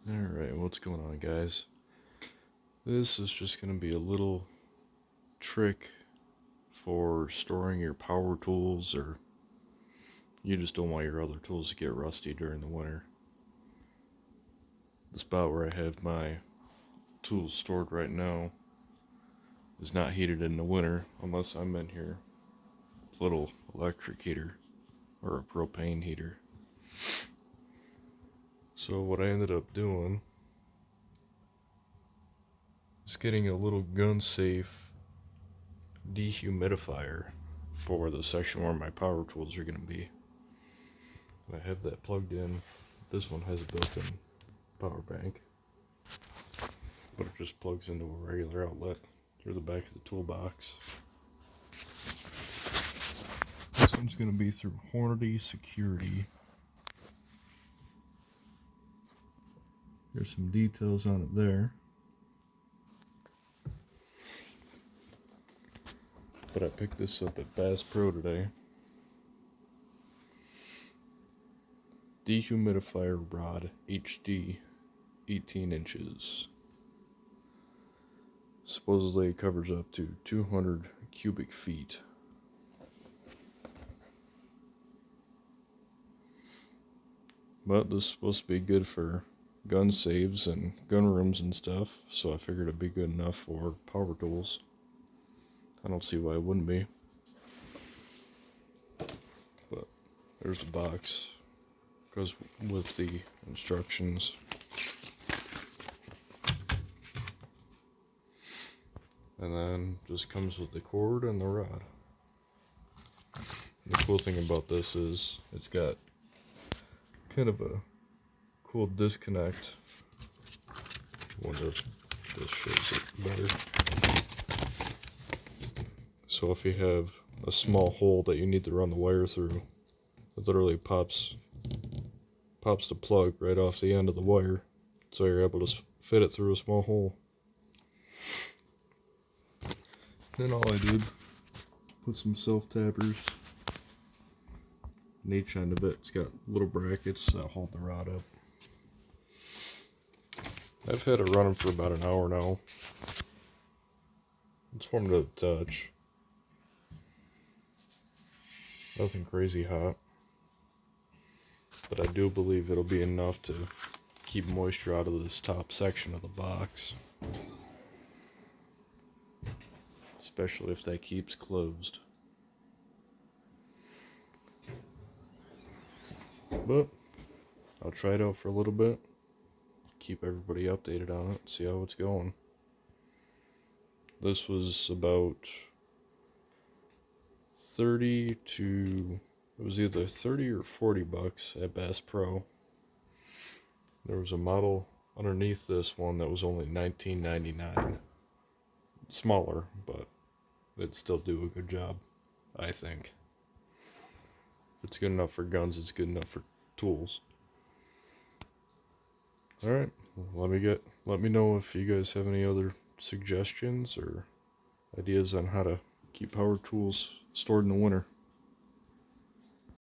Alright, what's going on, guys? This is just going to be a little trick for storing your power tools, or you just don't want your other tools to get rusty during the winter. The spot where I have my tools stored right now is not heated in the winter unless I'm in here. It's a little electric heater or a propane heater. So what I ended up doing is getting a little gun safe dehumidifier for the section where my power tools are going to be. I have that plugged in. This one has a built-in power bank, but it just plugs into a regular outlet through the back of the toolbox. This one's going to be through Hornady Security. There's some details on it there. But I picked this up at Bass Pro today. Dehumidifier Rod HD, 18 inches. Supposedly it covers up to 200 cubic feet. But this is supposed to be good for gun saves and gun rooms and stuff, so I figured it'd be good enough for power tools. I don't see why it wouldn't be. But there's the box. Goes with the instructions. And then just comes with the cord and the rod. The cool thing about this is it's got kind of a cool disconnect. Wonder if this shows it better. So if you have a small hole that you need to run the wire through, it literally pops the plug right off the end of the wire, so you're able to fit it through a small hole. Then all I did, put some self-tappers on each end of it. It's got little brackets that hold the rod up. I've had it running for about an hour now. It's warm to the touch. Nothing crazy hot. But I do believe it'll be enough to keep moisture out of this top section of the box. Especially if that keeps closed. But I'll try it out for a little bit. Keep everybody updated on it. See how it's going. This was about 30 to... It was either 30 or 40 bucks at Bass Pro. There was a model underneath this one that was only $19.99. Smaller, but it'd still do a good job, I think. If it's good enough for guns, it's good enough for tools. Alright, let me know if you guys have any other suggestions or ideas on how to keep power tools stored in the winter.